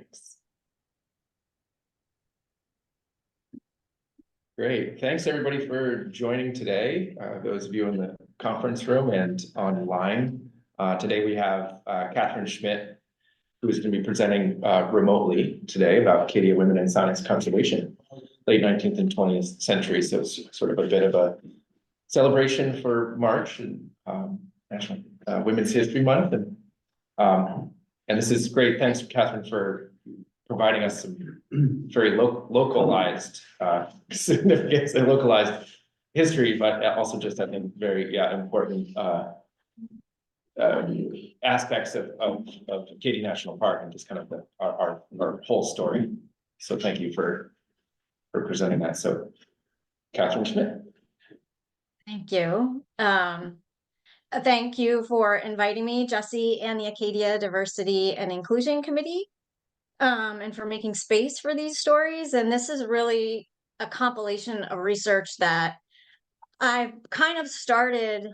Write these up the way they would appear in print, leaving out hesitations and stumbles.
Thanks. Great. Thanks everybody for joining today. Those of you in the conference room and online. Today we have Catherine Schmitt, who is going to be presenting remotely today about Acadia women in science conservation, late 19th and 20th century. So it's sort of a bit of a celebration for March and National Women's History Month. And this is great. Thanks, Catherine, for providing us some very localized significance and localized history, but also just, I think, very important aspects of Acadia National Park and just kind of our whole story. So thank you for presenting that. So Catherine Schmitt. Thank you. Thank you for inviting me, Jesse, and the Acadia Diversity and Inclusion Committee, and for making space for these stories. And this is really a compilation of research that I kind of started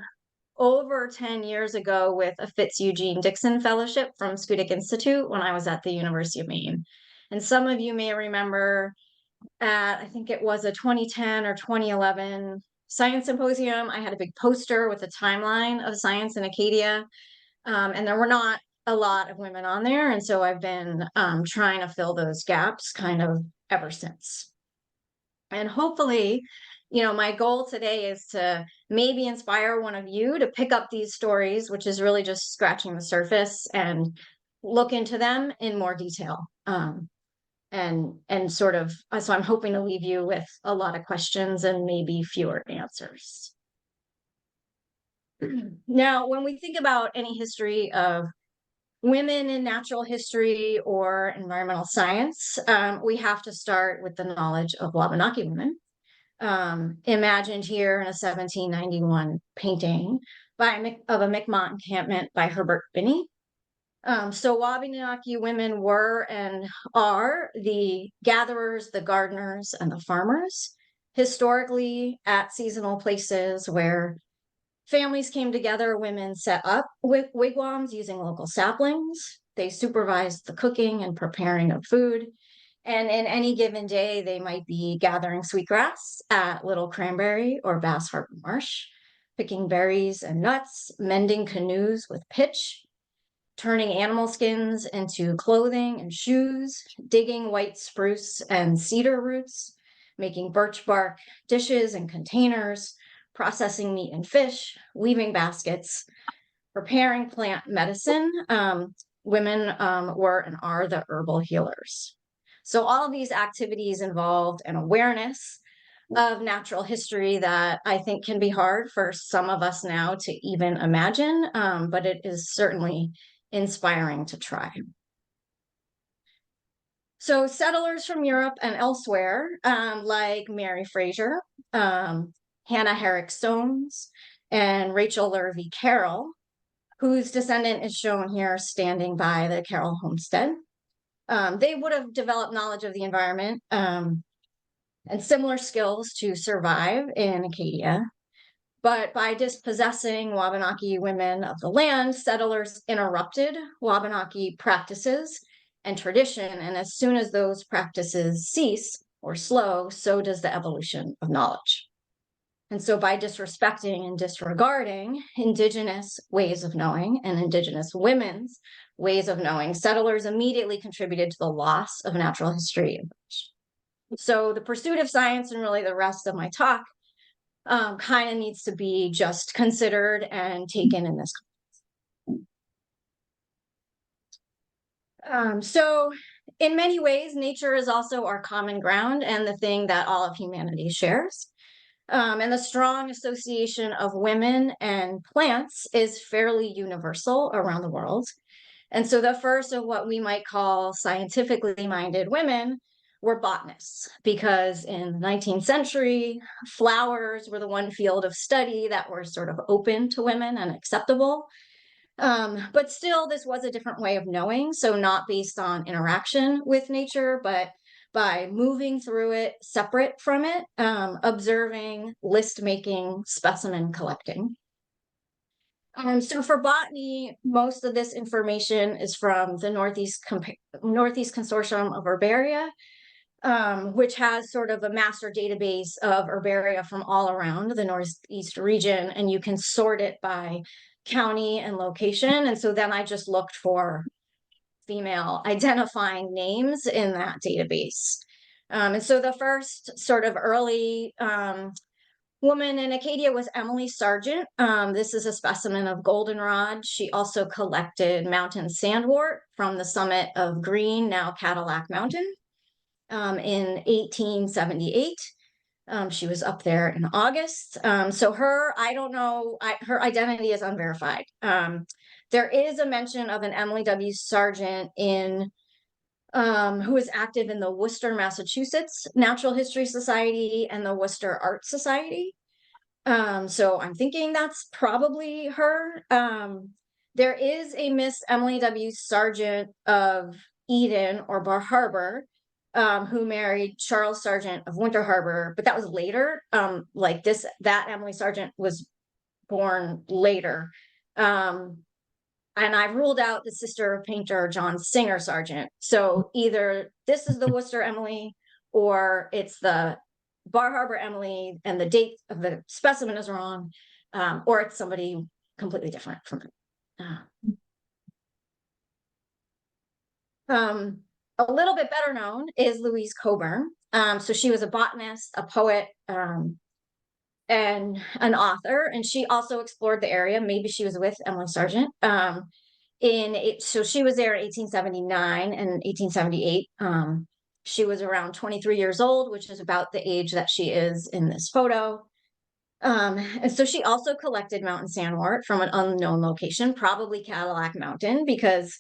over 10 years ago with a Fitz-Eugene Dixon Fellowship from Schoodic Institute when I was at the University of Maine. And some of you may remember at, I think it was a 2010 or 2011 science symposium, I had a big poster with a timeline of science in Acadia. And there were not a lot of women on there. And so I've been trying to fill those gaps kind of ever since. And hopefully, my goal today is to maybe inspire one of you to pick up these stories, which is really just scratching the surface, and look into them in more detail. And sort of, so I'm hoping to leave you with a lot of questions and maybe fewer answers. Now, when we think about any history of women in natural history or environmental science, we have to start with the knowledge of Wabanaki women, imagined here in a 1791 painting of a Mi'kmaq encampment by Herbert Binney. So Wabanaki women were and are the gatherers, the gardeners, and the farmers, historically at seasonal places where families came together. Women set up with wigwams using local saplings. They supervised the cooking and preparing of food. And in any given day, they might be gathering sweetgrass at Little Cranberry or Bass Harbor Marsh, picking berries and nuts, mending canoes with pitch, turning animal skins into clothing and shoes, digging white spruce and cedar roots, making birch bark dishes and containers, processing meat and fish, weaving baskets, preparing plant medicine. Women were and are the herbal healers. So all of these activities involved an awareness of natural history that I think can be hard for some of us now to even imagine, but it is certainly inspiring to try. So settlers from Europe and elsewhere, like Mary Fraser, Hannah Herrick Soames, and Rachel Lurvie Carroll, whose descendant is shown here standing by the Carroll homestead. They would have developed knowledge of the environment and similar skills to survive in Acadia. But by dispossessing Wabanaki women of the land, settlers interrupted Wabanaki practices and tradition. And as soon as those practices cease or slow, so does the evolution of knowledge. And so by disrespecting and disregarding Indigenous ways of knowing and Indigenous women's ways of knowing, settlers immediately contributed to the loss of natural history. So the pursuit of science, and really the rest of my talk, kind of needs to be just considered and taken in this context. So in many ways, nature is also our common ground and the thing that all of humanity shares. And the strong association of women and plants is fairly universal around the world. And so the first of what we might call scientifically minded women were botanists, because in the 19th century, flowers were the one field of study that were sort of open to women and acceptable. But still, this was a different way of knowing, so not based on interaction with nature, but by moving through it separate from it, observing, list making, specimen collecting. So for botany, most of this information is from the Northeast Consortium of Herbaria, which has sort of a master database of herbaria from all around the Northeast region, and you can sort it by county and location. And so then I just looked for female identifying names in that database. And so the first sort of early woman in Acadia was Emily Sargent. This is a specimen of goldenrod. She also collected mountain sandwort from the summit of Green, now Cadillac Mountain, in 1878. She was up there in August. So I don't know, her identity is unverified. There is a mention of an Emily W. Sargent who was active in the Worcester, Massachusetts Natural History Society and the Worcester Art Society. So I'm thinking that's probably her. There is a Miss Emily W. Sargent of Eden or Bar Harbor, who married Charles Sargent of Winter Harbor, but that was later. That Emily Sargent was born later. And I've ruled out the sister of painter John Singer Sargent. So either this is the Worcester Emily, or it's the Bar Harbor Emily, and the date of the specimen is wrong, or it's somebody completely different from it. A little bit better known is Louise Coburn. So she was a botanist, a poet, and an author, and she also explored the area. Maybe she was with Emily Sargent. So she was there in 1879 and 1878. She was around 23 years old, which is about the age that she is in this photo. And so she also collected mountain sandwort from an unknown location, probably Cadillac Mountain, because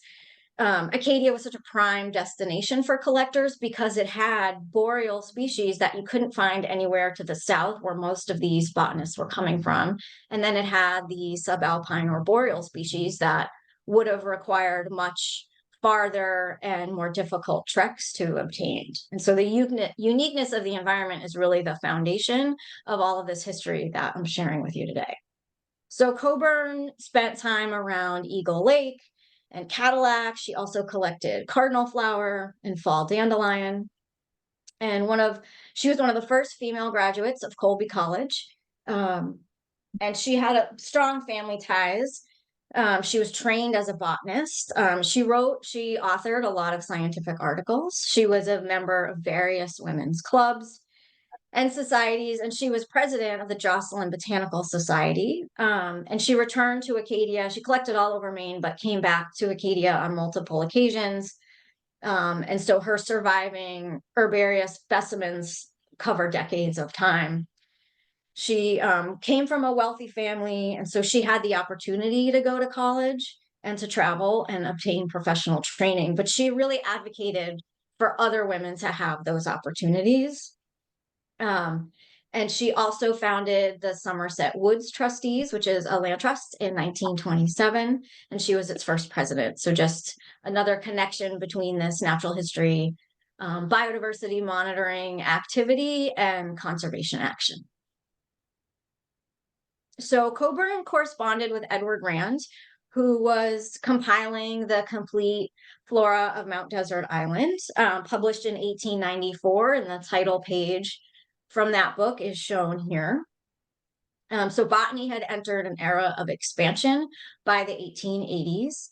Acadia was such a prime destination for collectors because it had boreal species that you couldn't find anywhere to the south, where most of these botanists were coming from. And then it had the subalpine or boreal species that would have required much farther and more difficult treks to obtain. And so the uniqueness of the environment is really the foundation of all of this history that I'm sharing with you today. So Coburn spent time around Eagle Lake and Cadillac. She also collected cardinal flower and fall dandelion. And she was one of the first female graduates of Colby College. And she had strong family ties. She was trained as a botanist. She authored a lot of scientific articles. She was a member of various women's clubs and societies, and she was president of the Jocelyn Botanical Society. And she returned to Acadia. She collected all over Maine, but came back to Acadia on multiple occasions. And so her surviving herbaria specimens cover decades of time. She came from a wealthy family, and so she had the opportunity to go to college and to travel and obtain professional training, but she really advocated for other women to have those opportunities. And she also founded the Somerset Woods Trustees, which is a land trust, in 1927, and she was its first president. So just another connection between this natural history, biodiversity monitoring activity and conservation action. So Coburn corresponded with Edward Rand, who was compiling the complete flora of Mount Desert Island, published in 1894, and the title page from that book is shown here. So botany had entered an era of expansion by the 1880s,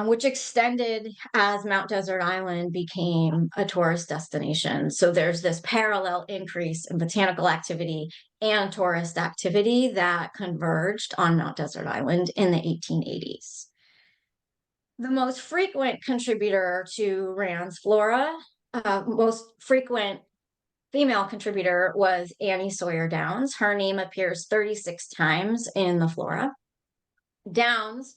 which extended as Mount Desert Island became a tourist destination. So there's this parallel increase in botanical activity and tourist activity that converged on Mount Desert Island in the 1880s. The most frequent contributor to Rand's flora, most frequent female contributor, was Annie Sawyer Downs. Her name appears 36 times in the flora. Downs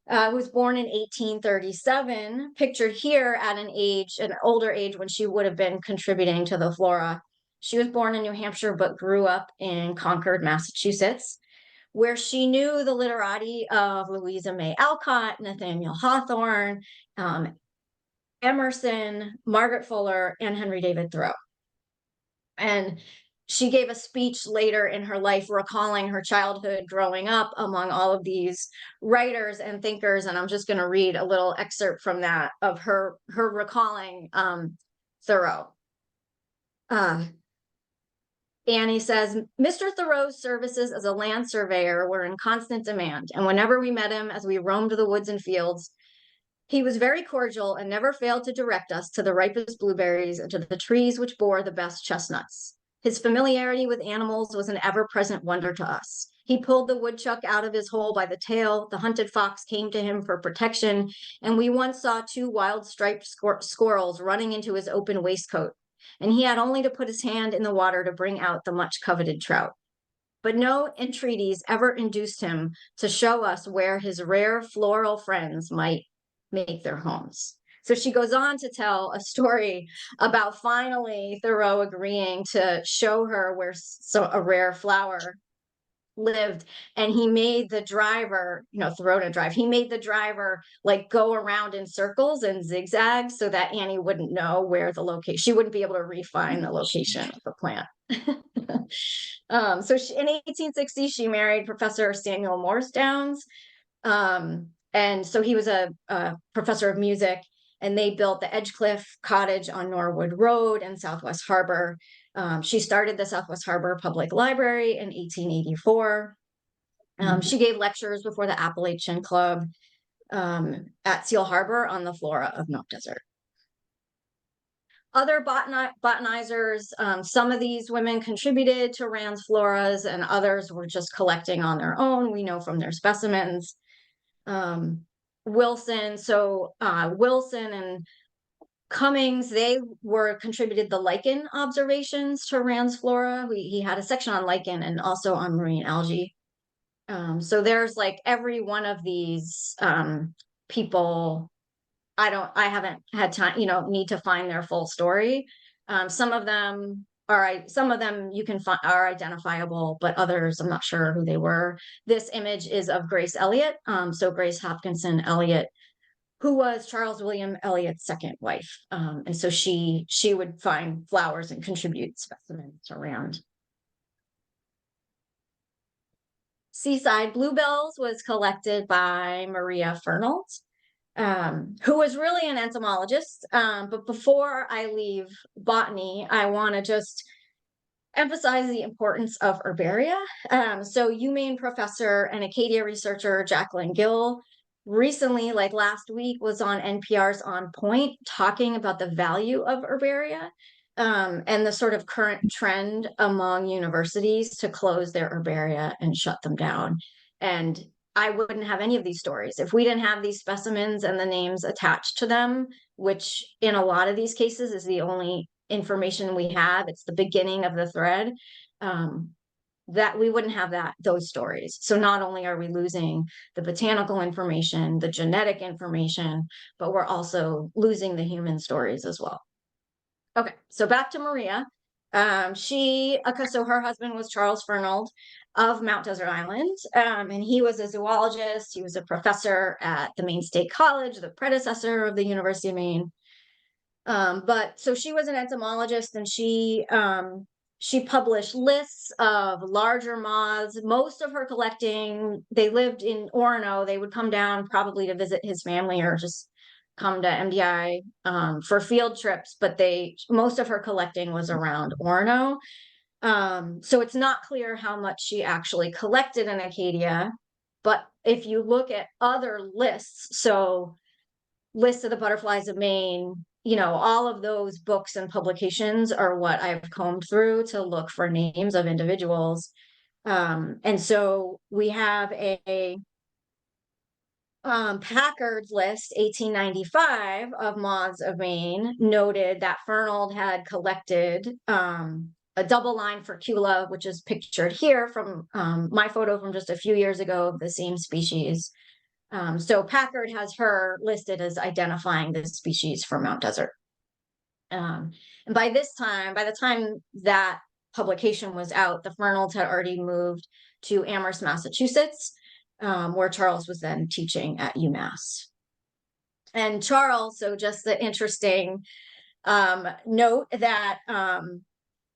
was born in 1837, pictured here at an older age when she would have been contributing to the flora. She was born in New Hampshire, but grew up in Concord, Massachusetts, where she knew the literati of Louisa May Alcott, Nathaniel Hawthorne, Emerson, Margaret Fuller, and Henry David Thoreau. And she gave a speech later in her life recalling her childhood growing up among all of these writers and thinkers. And I'm just going to read a little excerpt from that of her recalling Thoreau. Annie says, Mr. Thoreau's services as a land surveyor were in constant demand, and whenever we met him as we roamed the woods and fields, he was very cordial and never failed to direct us to the ripest blueberries and to the trees which bore the best chestnuts. His familiarity with animals was an ever-present wonder to us. He pulled the woodchuck out of his hole by the tail, the hunted fox came to him for protection, and we once saw 2 wild striped squirrels running into his open waistcoat, and he had only to put his hand in the water to bring out the much coveted trout. But no entreaties ever induced him to show us where his rare floral friends might make their homes. So she goes on to tell a story about finally Thoreau agreeing to show her where a rare flower lived, and he made the driver, Thoreau to drive, he made the driver like go around in circles and zigzags so that Annie wouldn't know where the location, she wouldn't be able to refine the location of the plant. So in 1860, she married Professor Samuel Morse Downs. And so he was a professor of music, and they built the Edgecliff Cottage on Norwood Road in Southwest Harbor. She started the Southwest Harbor Public Library in 1884. She gave lectures before the Appalachian Club at Seal Harbor on the flora of Mount Desert. Other botanizers, some of these women contributed to Rand's floras, and others were just collecting on their own. We know from their specimens. Wilson and Cummings, they contributed the lichen observations to Rand's flora. He had a section on lichen and also on marine algae. So there's like every one of these people. I haven't had time, need to find their full story. Some of them you can find are identifiable, but others I'm not sure who they were. This image is of Grace Elliott. So Grace Hopkinson Elliott, who was Charles William Elliott's second wife. And so she would find flowers and contribute specimens around. Seaside Bluebells was collected by Maria Fernald, who was really an entomologist. But before I leave botany, I want to just emphasize the importance of herbaria. So UMaine professor and Acadia researcher Jacqueline Gill recently, like last week, was on NPR's On Point talking about the value of herbaria and the sort of current trend among universities to close their herbaria and shut them down. And I wouldn't have any of these stories if we didn't have these specimens and the names attached to them, which in a lot of these cases is the only information we have. It's the beginning of the thread. That we wouldn't have those stories. So not only are we losing the botanical information, the genetic information, but we're also losing the human stories as well. Okay, so back to Maria. So her husband was Charles Fernald of Mount Desert Island, and he was a zoologist. He was a professor at the Maine State College, the predecessor of the University of Maine. But so she was an entomologist, and she published lists of larger moths. Most of her collecting, they lived in Orono. They would come down probably to visit his family or just come to MDI for field trips, but most of her collecting was around Orono. So it's not clear how much she actually collected in Acadia, but if you look at other lists, so lists of the butterflies of Maine, all of those books and publications are what I've combed through to look for names of individuals. And so we have a Packard's list, 1895, of moths of Maine, noted that Fernald had collected a double line furcula, which is pictured here from my photo from just a few years ago of the same species. So Packard has her listed as identifying this species for Mount Desert. And by the time that publication was out, the Fernalds had already moved to Amherst, Massachusetts, where Charles was then teaching at UMass. And Charles, so just the interesting note that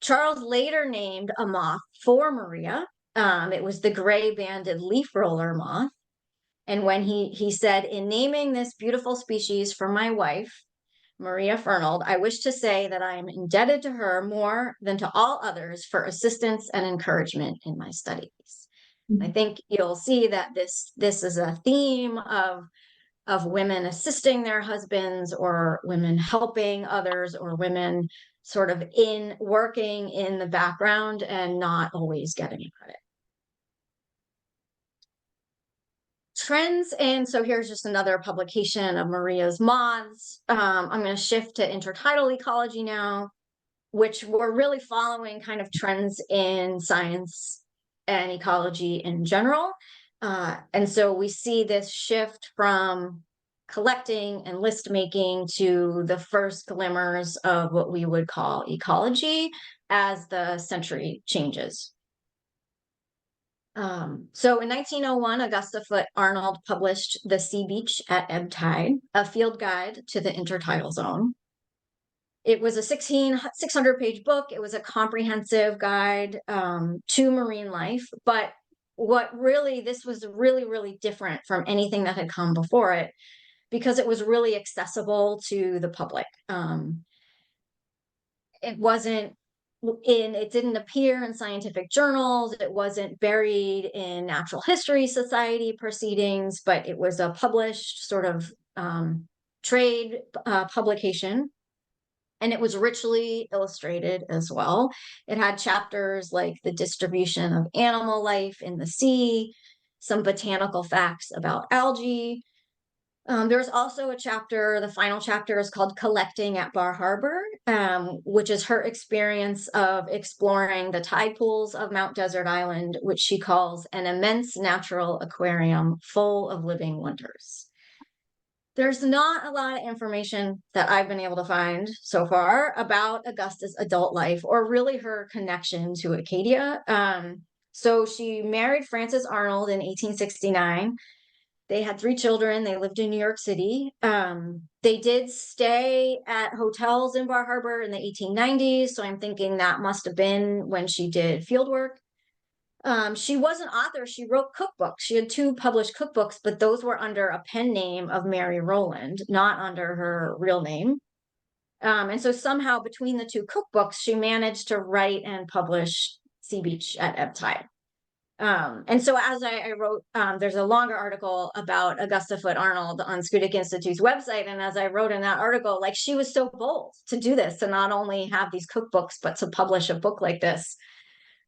Charles later named a moth for Maria. It was the gray banded leaf roller moth. And when he said, in naming this beautiful species for my wife, Maria Fernald, I wish to say that I am indebted to her more than to all others for assistance and encouragement in my studies. I think you'll see that this is a theme of women assisting their husbands, or women helping others, or women sort of in working in the background and not always getting credit. Trends, and so here's just another publication of Maria's moths. I'm going to shift to intertidal ecology now, which we're really following kind of trends in science and ecology in general. And so we see this shift from collecting and list making to the first glimmers of what we would call ecology as the century changes. So in 1901, Augusta Foote Arnold published The Sea Beach at Ebb Tide, a field guide to the intertidal zone. It was a 600-page book. It was a comprehensive guide to marine life. But this was really, really different from anything that had come before it, because it was really accessible to the public. It didn't appear in scientific journals. It wasn't buried in Natural History Society proceedings, but it was a published sort of trade publication. And it was richly illustrated as well. It had chapters like the distribution of animal life in the sea, some botanical facts about algae. There's also a chapter, the final chapter is called Collecting at Bar Harbor, which is her experience of exploring the tide pools of Mount Desert Island, which she calls an immense natural aquarium full of living wonders. There's not a lot of information that I've been able to find so far about Augusta's adult life, or really her connection to Acadia. So she married Francis Arnold in 1869. They had 3 children. They lived in New York City. They did stay at hotels in Bar Harbor in the 1890s. So I'm thinking that must have been when she did field work. She was an author. She wrote cookbooks. She had 2 published cookbooks, but those were under a pen name of Mary Rowland, not under her real name. And so somehow between the 2 cookbooks, she managed to write and publish Sea Beach at Ebb Tide. And so as I wrote, there's a longer article about Augusta Foote Arnold on Schoodic Institute's website. And as I wrote in that article, like, she was so bold to do this, to not only have these cookbooks, but to publish a book like this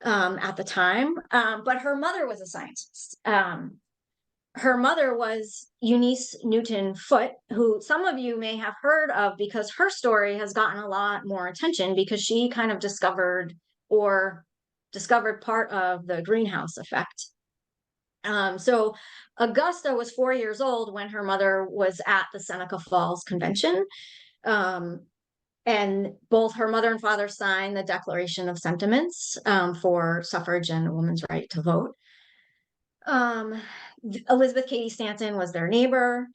at the time. But her mother was a scientist. Her mother was Eunice Newton Foote, who some of you may have heard of because her story has gotten a lot more attention, because she kind of discovered part of the greenhouse effect. So Augusta was 4 years old when her mother was at the Seneca Falls Convention. And both her mother and father signed the Declaration of Sentiments for suffrage and a woman's right to vote. Elizabeth Cady Stanton was their neighbor.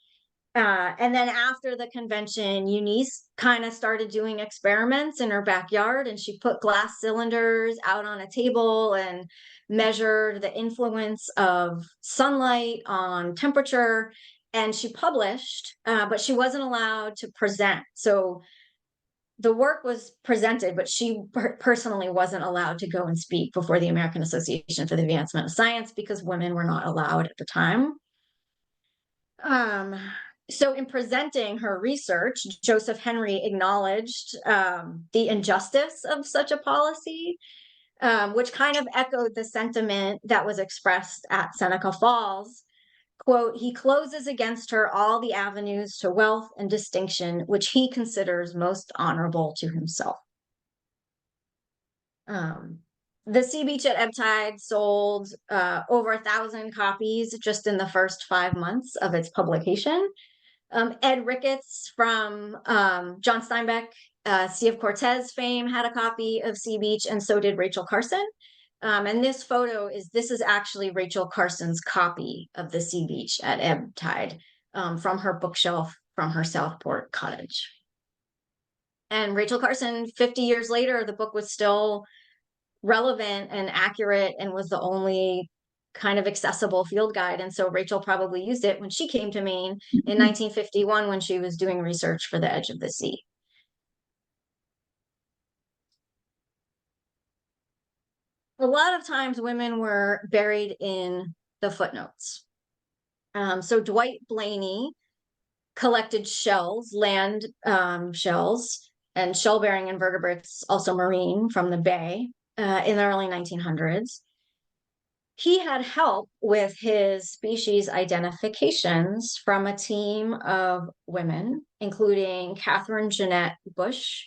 And then after the convention, Eunice kind of started doing experiments in her backyard, and she put glass cylinders out on a table and measured the influence of sunlight on temperature. And she published, but she wasn't allowed to present. So the work was presented, but she personally wasn't allowed to go and speak before the American Association for the Advancement of Science, because women were not allowed at the time. So in presenting her research, Joseph Henry acknowledged the injustice of such a policy, which kind of echoed the sentiment that was expressed at Seneca Falls. Quote, he closes against her all the avenues to wealth and distinction, which he considers most honorable to himself. The Sea Beach at Ebb Tide sold over 1,000 copies just in the first 5 months of its publication. Ed Ricketts from John Steinbeck, Sea of Cortez fame, had a copy of Sea Beach, and so did Rachel Carson. And this is actually Rachel Carson's copy of the Sea Beach at Ebb Tide from her bookshelf from her Southport cottage. And Rachel Carson, 50 years later, the book was still relevant and accurate and was the only kind of accessible field guide. And so Rachel probably used it when she came to Maine in 1951 when she was doing research for the Edge of the Sea. A lot of times women were buried in the footnotes. So Dwight Blaney collected shells, land shells, and shell-bearing invertebrates, also marine, from the bay in the early 1900s. He had help with his species identifications from a team of women, including Catherine Jeanette Bush,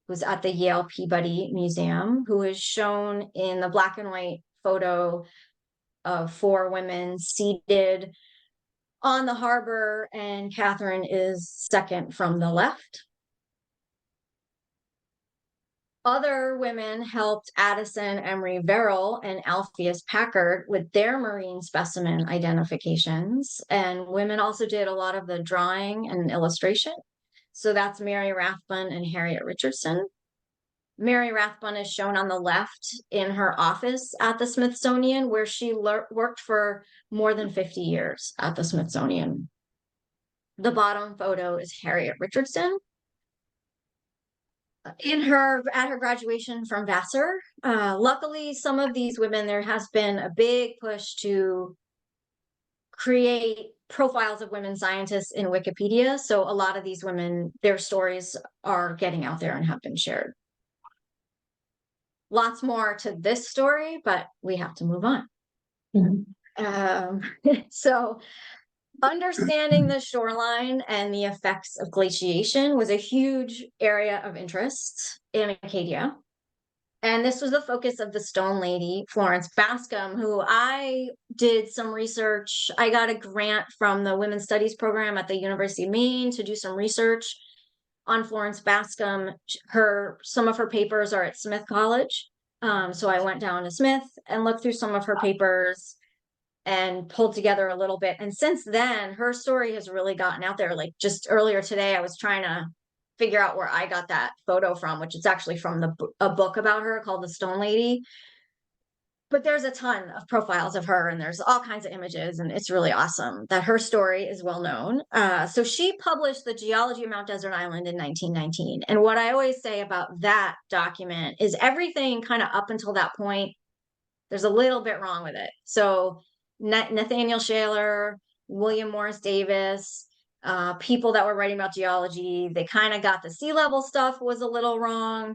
who's at the Yale Peabody Museum, who is shown in the black and white photo of 4 women seated on the harbor, and Catherine is second from the left. Other women helped Addison Emery Verrill and Alpheus Packard with their marine specimen identifications. And women also did a lot of the drawing and illustration. So that's Mary Rathbun and Harriet Richardson. Mary Rathbun is shown on the left in her office at the Smithsonian, where she worked for more than 50 years at the Smithsonian. The bottom photo is Harriet Richardson at her graduation from Vassar. Luckily, some of these women, there has been a big push to create profiles of women scientists in Wikipedia. So a lot of these women, their stories are getting out there and have been shared. Lots more to this story, but we have to move on. So understanding the shoreline and the effects of glaciation was a huge area of interest in Acadia. And this was the focus of the Stone Lady, Florence Bascom, who I did some research. I got a grant from the Women's Studies program at the University of Maine to do some research on Florence Bascom. Some of her papers are at Smith College. So I went down to Smith and looked through some of her papers and pulled together a little bit. And since then, her story has really gotten out there. Like just earlier today, I was trying to figure out where I got that photo from, which is actually from a book about her called The Stone Lady. But there's a ton of profiles of her and there's all kinds of images, and it's really awesome that her story is well known. So she published The Geology of Mount Desert Island in 1919. And what I always say about that document is everything kind of up until that point, there's a little bit wrong with it. So Nathaniel Shaler, William Morris Davis, people that were writing about geology, they kind of got the sea level stuff was a little wrong.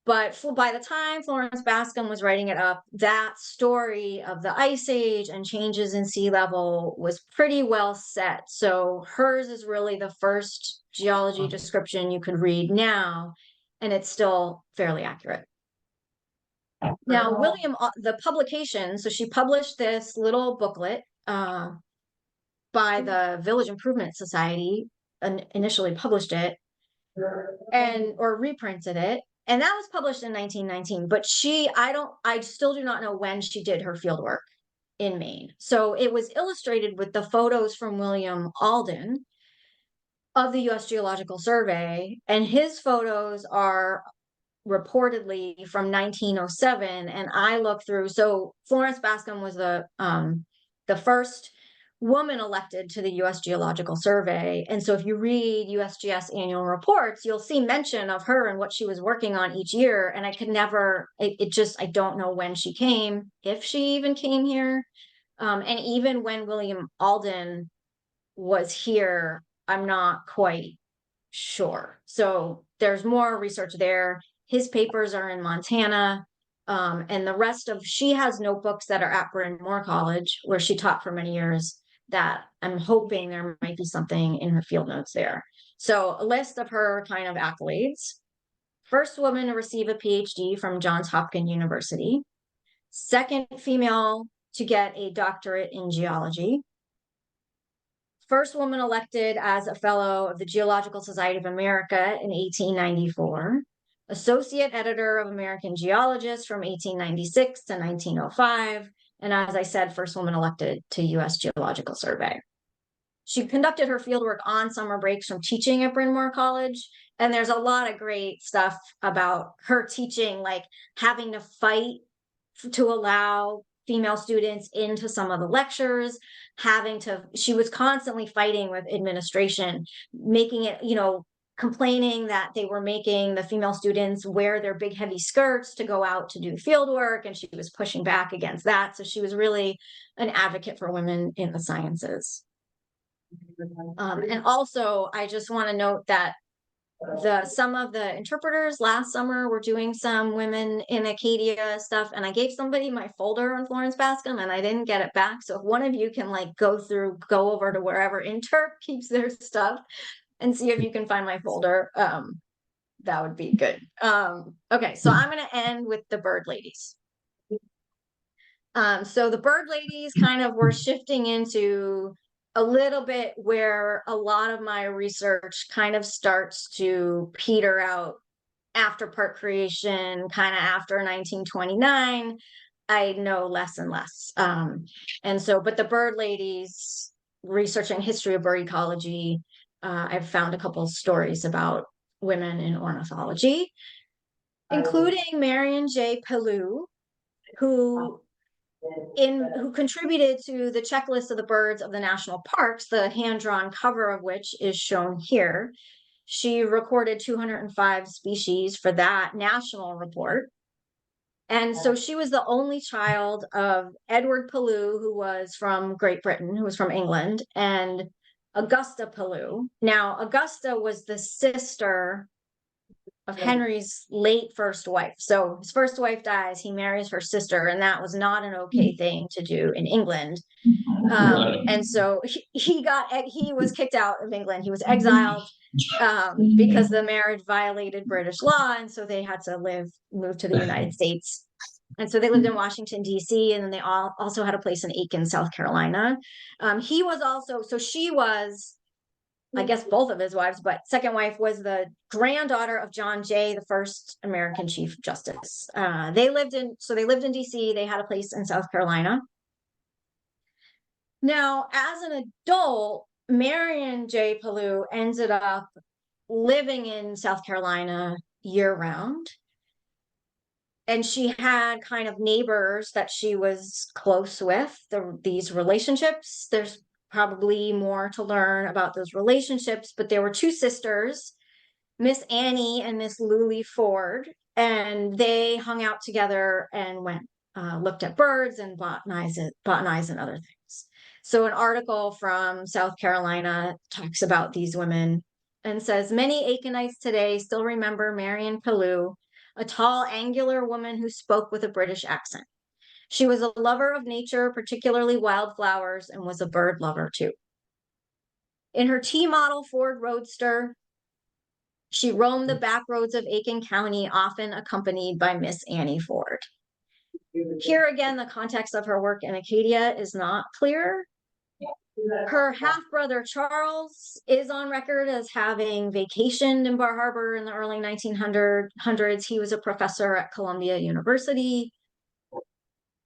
But by the time Florence Bascom was writing it up, that story of the Ice Age and changes in sea level was pretty well set. So hers is really the first geology description you could read now, and it's still fairly accurate. Now, the publication, so she published this little booklet by the Village Improvement Society, and initially published it or reprinted it. And that was published in 1919, but I still do not know when she did her field work in Maine. So it was illustrated with the photos from William Alden of the U.S. Geological Survey, and his photos are reportedly from 1907. And I looked through, so Florence Bascom was the first woman elected to the U.S. Geological Survey. And so if you read USGS annual reports, you'll see mention of her and what she was working on each year. And I could never, I don't know when she came, if she even came here. And even when William Alden was here, I'm not quite sure. So there's more research there. His papers are in Montana. And the rest of, she has notebooks that are at Bryn Mawr College, where she taught for many years, that I'm hoping there might be something in her field notes there. So a list of her kind of accolades. First woman to receive a PhD from Johns Hopkins University. Second female to get a doctorate in geology. First woman elected as a fellow of the Geological Society of America in 1894. Associate editor of American Geologist from 1896 to 1905. And as I said, first woman elected to U.S. Geological Survey. she conducted her fieldwork on summer breaks from teaching at Bryn Mawr College. And there's a lot of great stuff about her teaching, like having to fight to allow female students into some of the lectures, she was constantly fighting with administration, making it, complaining that they were making the female students wear their big heavy skirts to go out to do field work, and she was pushing back against that. So she was really an advocate for women in the sciences. And also, I just want to note that some of the interpreters last summer were doing some women in Acadia stuff, and I gave somebody my folder on Florence Bascom and I didn't get it back. So if one of you can like go over to wherever Interp keeps their stuff and see if you can find my folder, that would be good. Okay, so I'm going to end with the bird ladies. So the bird ladies kind of were shifting into a little bit where a lot of my research kind of starts to peter out after park creation, kind of after 1929. I know less and less. But the bird ladies, researching history of bird ecology, I've found a couple of stories about women in ornithology, including Marion J. Pellew, who contributed to the checklist of the birds of the national parks, the hand-drawn cover of which is shown here. She recorded 205 species for that national report. And so she was the only child of Edward Pellew, who was from Great Britain, who was from England, and Augusta Pellew. Now, Augusta was the sister of Henry's late first wife. So his first wife dies, he marries her sister, and that was not an okay thing to do in England. And so he was kicked out of England. He was exiled because the marriage violated British law, and so they had to move to the United States. And so they lived in Washington, D.C., and then they also had a place in Aiken, South Carolina. She was, I guess, both of his wives, but second wife was the granddaughter of John Jay, the first American Chief Justice. They lived in DC. They had a place in South Carolina. Now, as an adult, Marion J. Pellew ended up living in South Carolina year round. And she had kind of neighbors that she was close with, these relationships. There's probably more to learn about those relationships, but there were two sisters, Miss Annie and Miss Lulie Ford, and they hung out together and looked at birds and botanized and other things. So an article from South Carolina talks about these women and says, many Aikenites today still remember Marion Pellew, a tall, angular woman who spoke with a British accent. She was a lover of nature, particularly wildflowers, and was a bird lover too. In her T-model Ford Roadster, she roamed the back roads of Aiken County, often accompanied by Miss Annie Ford. Here again, the context of her work in Acadia is not clear. Her half-brother Charles is on record as having vacationed in Bar Harbor in the early 1900s. He was a professor at Columbia University.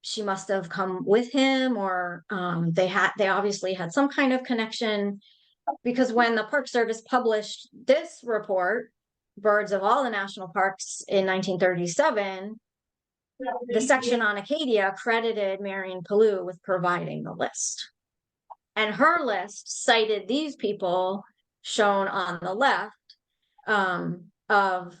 She must have come with him, or they obviously had some kind of connection, because when the Park Service published this report, Birds of All the National Parks, in 1937, the section on Acadia credited Marion Pellew with providing the list. And her list cited these people shown on the left, of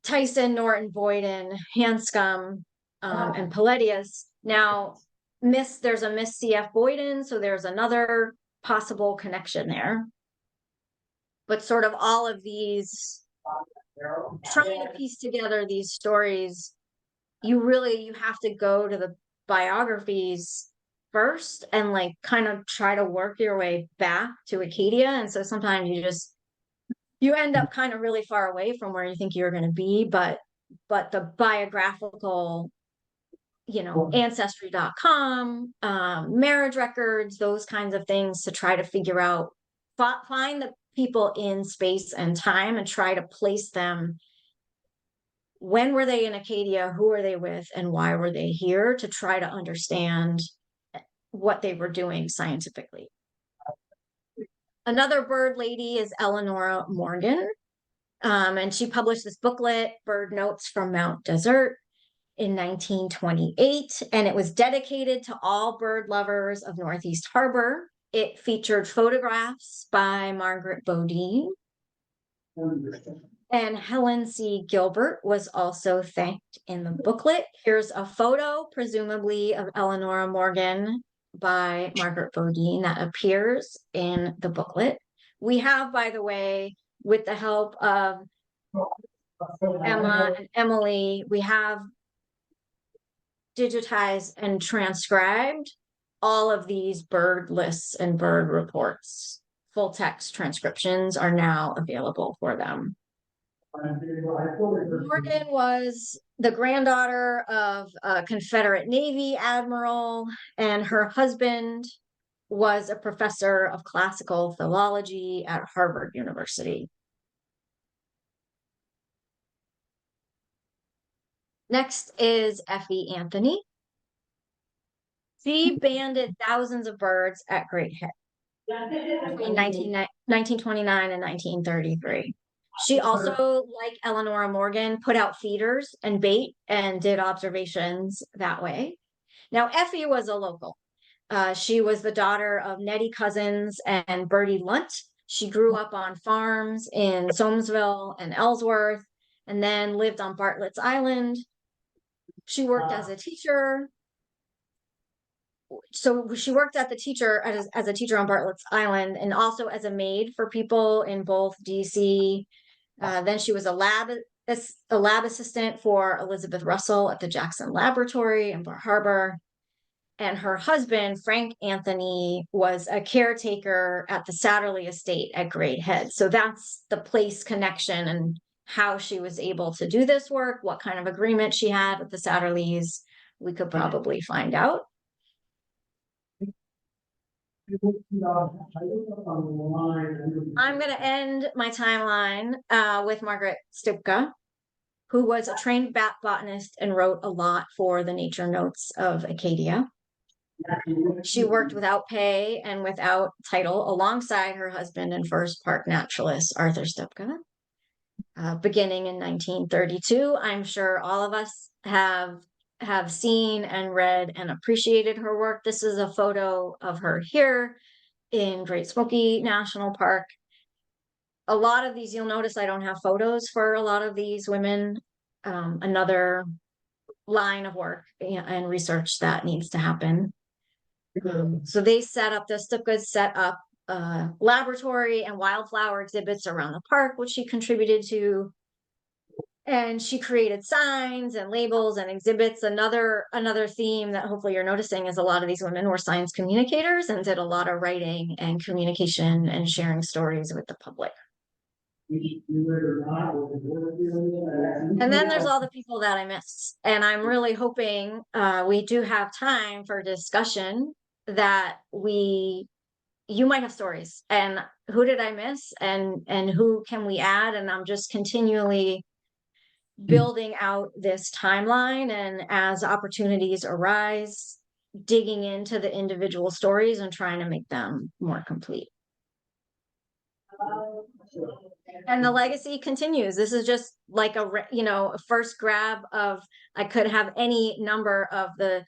Tyson, Norton, Boyden, Hanscom, and Palladius. Now, there's a Miss C.F. Boyden, so there's another possible connection there. But sort of all of these, trying to piece together these stories, you have to go to the biographies first and like kind of try to work your way back to Acadia. And so sometimes you end up kind of really far away from where you think you're going to be, but the biographical, ancestry.com, marriage records, those kinds of things, to try to figure out, find the people in space and time and try to place them. When were they in Acadia? Who are they with? And why were they here? To try to understand what they were doing scientifically. Another bird lady is Eleanor Morgan. And she published this booklet, Bird Notes from Mount Desert, in 1928, and it was dedicated to all bird lovers of Northeast Harbor. It featured photographs by Margaret Bodine, and Helen C. Gilbert was also thanked in the booklet. Here's a photo, presumably of Eleanor Morgan by Margaret Bodine, that appears in the booklet. We have, by the way, with the help of Emma and Emily, we have digitized and transcribed all of these bird lists and bird reports. Full text transcriptions are now available for them. Morgan was the granddaughter of a Confederate Navy admiral, and her husband was a professor of classical philology at Harvard University. Next is Effie Anthony. She banded thousands of birds at Great Head between 1929 and 1933. She also, like Eleanor Morgan, put out feeders and bait and did observations that way. Now, Effie was a local. She was the daughter of Nettie Cousins and Bertie Lunt. She grew up on farms in Soamesville and Ellsworth, and then lived on Bartlett's Island. She worked as a teacher. So she worked as a teacher on Bartlett's Island, and also as a maid for people in both DC. Then she was a lab assistant for Elizabeth Russell at the Jackson Laboratory in Bar Harbor. And her husband, Frank Anthony, was a caretaker at the Satterley estate at Great Head. So that's the place connection and how she was able to do this work, what kind of agreement she had with the Satterleys. We could probably find out. I'm going to end my timeline with Margaret Stipka, who was a trained botanist and wrote a lot for the Nature Notes of Acadia. She worked without pay and without title alongside her husband and first park naturalist, Arthur Stipka, beginning in 1932. I'm sure all of us have seen and read and appreciated her work. This is a photo of her here in Great Smoky National Park. A lot of these, you'll notice I don't have photos for a lot of these women. Another line of work and research that needs to happen. So they set up, the Stipkas set up laboratory and wildflower exhibits around the park, which she contributed to. And she created signs and labels and exhibits. Another theme that hopefully you're noticing is a lot of these women were science communicators and did a lot of writing and communication and sharing stories with the public. And then there's all the people that I missed. And I'm really hoping we do have time for discussion, that you might have stories, and who did I miss, and who can we add? And I'm just continually building out this timeline, and as opportunities arise, digging into the individual stories and trying to make them more complete. And the legacy continues. This is just like a first grab of, I could have any number of the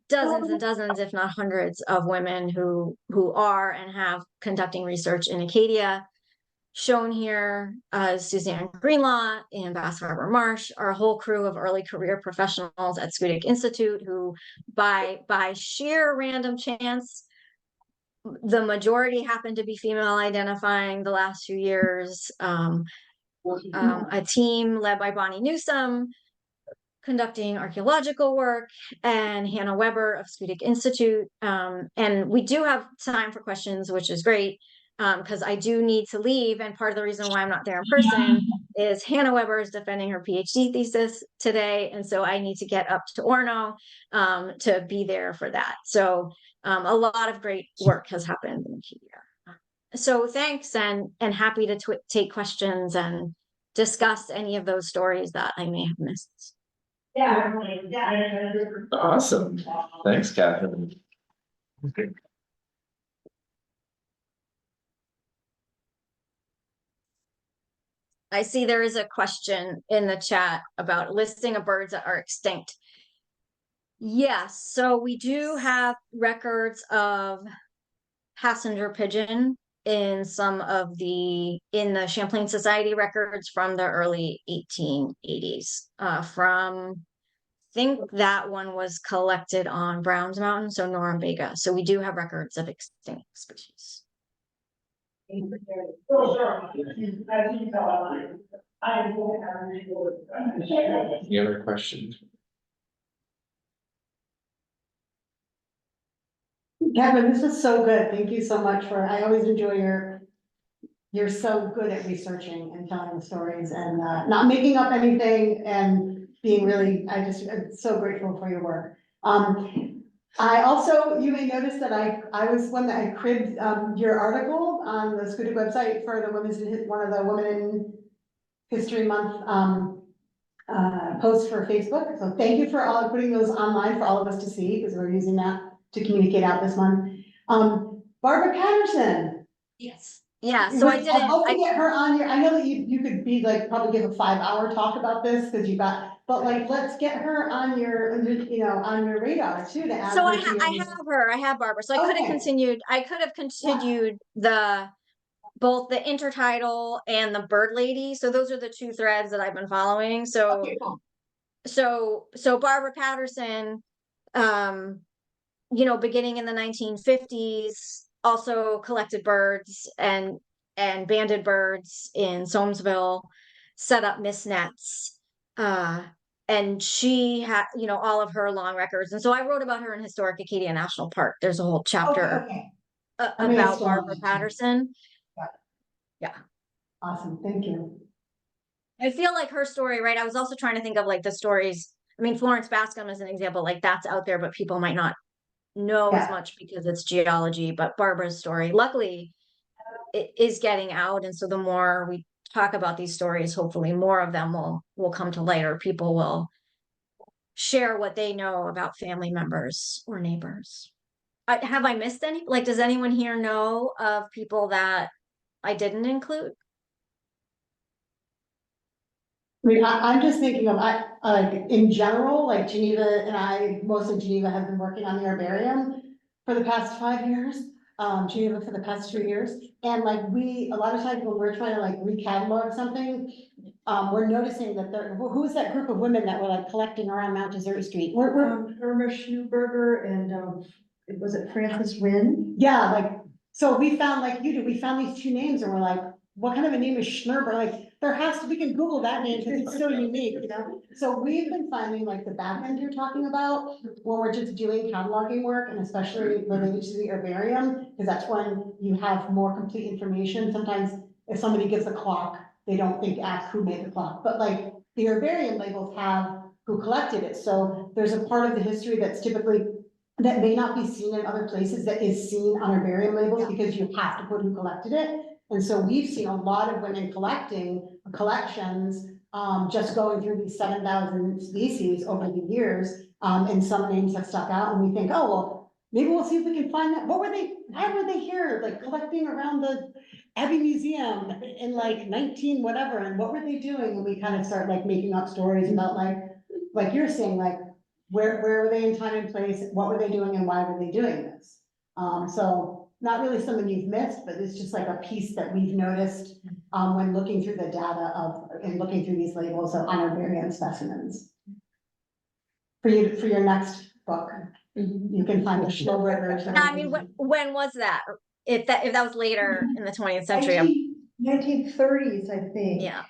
dozens and dozens, if not hundreds, of women who are and have conducting research in Acadia. Shown here, Suzanne Greenlaw and Bass Harbor Marsh, our whole crew of early career professionals at Schoodic Institute, who by sheer random chance, the majority happen to be female identifying the last few years. A team led by Bonnie Newsome conducting archaeological work, and Hannah Weber of Schoodic Institute. And we do have time for questions, which is great, because I do need to leave. And part of the reason why I'm not there in person is Hannah Weber is defending her PhD thesis today. And so I need to get up to Orno to be there for that. So a lot of great work has happened in Acadia. So thanks, and happy to take questions and discuss any of those stories that I may have missed. Awesome. Thanks, Catherine. Okay. I see there is a question in the chat about listing of birds that are extinct. Yes, so we do have records of passenger pigeon in some of in the Champlain Society records from the early 1880s. I think that one was collected on Browns Mountain, so Norumbega. So we do have records of extinct species. Any other questions? Kevin, this was so good. Thank you so much I always enjoy you're so good at researching and telling the stories and not making up anything and being really, I'm so grateful for your work. I also, you may notice that I was one that I cribbed your article on the Scudic website for one of the Women in History Month posts for Facebook. So thank you for all putting those online for all of us to see, because we're using that to communicate out this month. Barbara Patterson. Yes. Yeah, so I I'd love to get her on here. I know that you could be like, probably give a 5-hour talk about this, because but like, let's get her on your, on your radar too, to add. So I have Barbara. So I could have continued both the intertidal and the bird lady. So those are the two threads that I've been following. So, Okay, cool. so Barbara Patterson, beginning in the 1950s, also collected birds and banded birds in Soamesville, set up mist nets. And she had, all of her long records. And so I wrote about her in Historic Acadia National Park. There's a whole chapter about Barbara Patterson. Yeah. Awesome. Thank you. I feel like her story, right? I was also trying to think of like the stories. I mean, Florence Bascom is an example, like that's out there, but people might not know as much because it's geology. But Barbara's story, luckily, it is getting out. And so the more we talk about these stories, hopefully more of them will come to light, or people will share what they know about family members or neighbors. Have I missed any? Like, does anyone here know of people that I didn't include? I mean, I'm just thinking of, like, in general, like Geneva and I, mostly Geneva, have been working on the herbarium for the past 5 years. Geneva for the past 2 years. And like, a lot of times when we're trying to like recatalog something, we're noticing that who's that group of women that were like collecting around Mount Desert Street? Irma Schneeberger and, was it Frances Wynn? Yeah, like, so we found, like you did, we found these two names and we're like, what kind of a name is Schnerber? Like, we can Google that name because it's so unique, So we've been finding like the back end you're talking about when we're just doing cataloging work, and especially related to the herbarium, because that's when you have more complete information. Sometimes if somebody gives a clock, they don't ask who made the clock, but like the herbarium labels have who collected it. So there's a part of the history that may not be seen in other places that is seen on herbarium labels, because you have to put who collected it. And so we've seen a lot of women collecting collections, just going through these 7,000 species over the years. And some names have stuck out, and we think, oh, well, maybe we'll see if we can find that. Why were they here? Like collecting around the Abbey Museum in like 19 whatever, and what were they doing? And we kind of start like making up stories about like you're saying, like, where were they in time and place? What were they doing and why were they doing this? So not really something you've missed, but it's just like a piece that we've noticed when looking through the data and looking through these labels of herbarium specimens. For your next book, you can find the Schneeberger. I mean, when was that? If that was later in the 20th century, 1930s, I think. Yeah.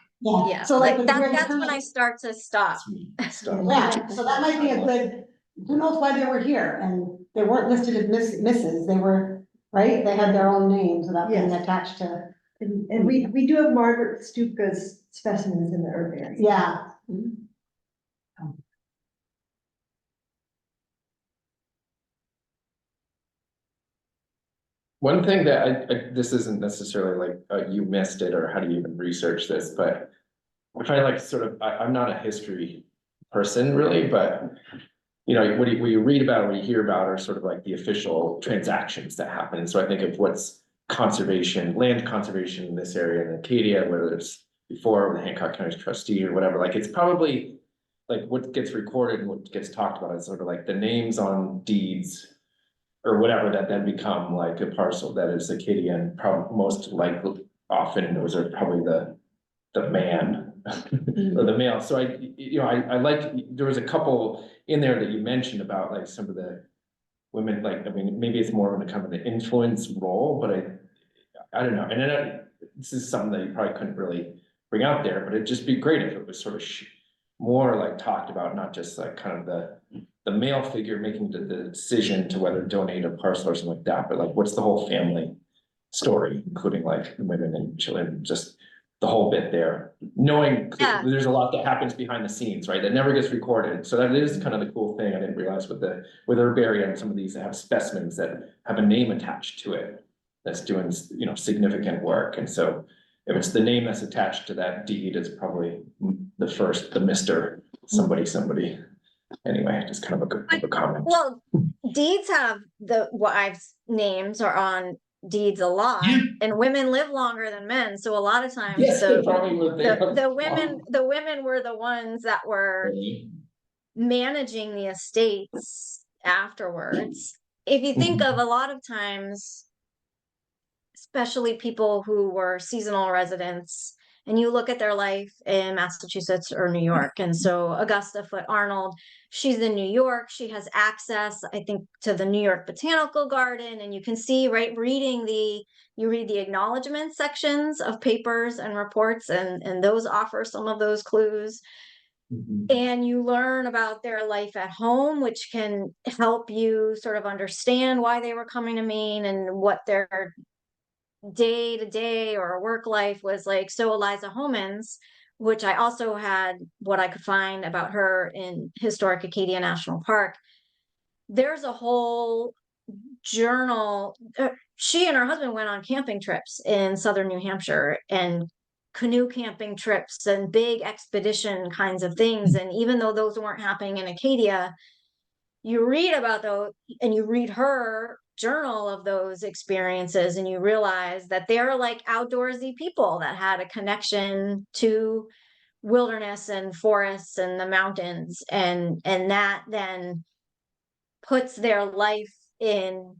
So like that's when I start to stop. Yeah, so that might be a good. Who knows why they were here, and they weren't listed as misses. They were, right. They had their own names without being attached to. And we do have Margaret Stupka's specimens in the herbarium. Yeah. One thing that this isn't necessarily like you missed it, or how do you even research this, but I find like I'm not a history person really, but what you read about or what you hear about are sort of like the official transactions that happen. So I think of what's land conservation in this area in Acadia, whether it's before the Hancock County trustee or whatever, like, it's probably like what gets recorded and what gets talked about is sort of like the names on deeds or whatever that then become like a parcel that is Acadia, and probably most likely often those are probably the man or the male. So I like, there was a couple in there that you mentioned about like some of the women, like, I mean, maybe it's more of a kind of an influence role, but I don't know. And then this is something that you probably couldn't really bring out there, but it'd just be great if it was sort of more like talked about, not just like kind of the male figure making the decision to whether to donate a parcel or something like that, but like, what's the whole family story, including like women and children, just the whole bit there, knowing Yeah. there's a lot that happens behind the scenes, right? That never gets recorded. So that is kind of the cool thing. I didn't realize with Herbaria and some of these that have specimens that have a name attached to it that's doing, significant work. And so if it's the name that's attached to that deed, it's probably the Mr. somebody. Anyway, just kind of a comment. Well, deeds have the wives' names are on deeds a lot, Yeah. and women live longer than men. So a lot of times Yes, they probably would. the women were the ones that were managing the estates afterwards. If you think of a lot of times, especially people who were seasonal residents, and you look at their life in Massachusetts or New York. And so Augusta Foote Arnold, she's in New York. She has access, I think, to the New York Botanical Garden. And you can see, right, you read the acknowledgement sections of papers and reports, and those offer some of those clues. And you learn about their life at home, which can help you sort of understand why they were coming to Maine and what their day to day or work life was like. So Eliza Homans, which I also had what I could find about her in Historic Acadia National Park, there's a whole journal. She and her husband went on camping trips in southern New Hampshire and canoe camping trips and big expedition kinds of things. And even though those weren't happening in Acadia, you read about those and you read her journal of those experiences, and you realize that they're like outdoorsy people that had a connection to wilderness and forests and the mountains, and that then puts their life in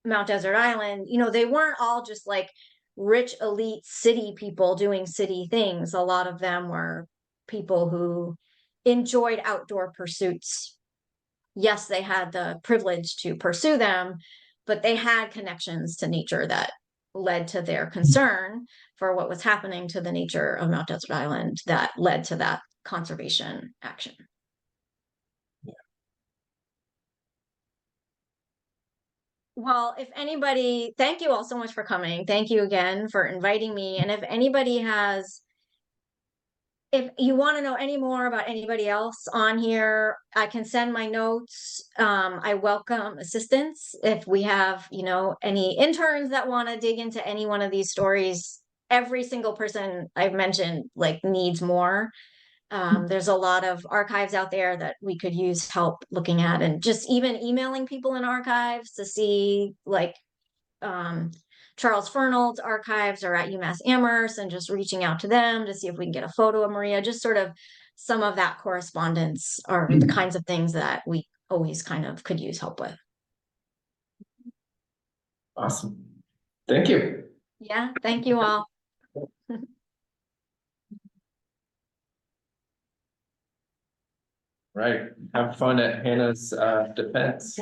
Mount Desert Island. They weren't all just like rich elite city people doing city things. A lot of them were people who enjoyed outdoor pursuits. Yes, they had the privilege to pursue them, but they had connections to nature that led to their concern for what was happening to the nature of Mount Desert Island that led to that conservation action. Yeah. Well, if anybody, thank you all so much for coming. Thank you again for inviting me. And if anybody if you want to know any more about anybody else on here, I can send my notes. I welcome assistance. If we have, any interns that want to dig into any one of these stories, every single person I've mentioned needs more. There's a lot of archives out there that we could use help looking at, and just even emailing people in archives to see Charles Fernald's archives are at UMass Amherst, and just reaching out to them to see if we can get a photo of Maria. Just sort of some of that correspondence are the kinds of things that we always kind of could use help with. Awesome. Thank you. Yeah, thank you all. Right. Have fun at Hannah's defense.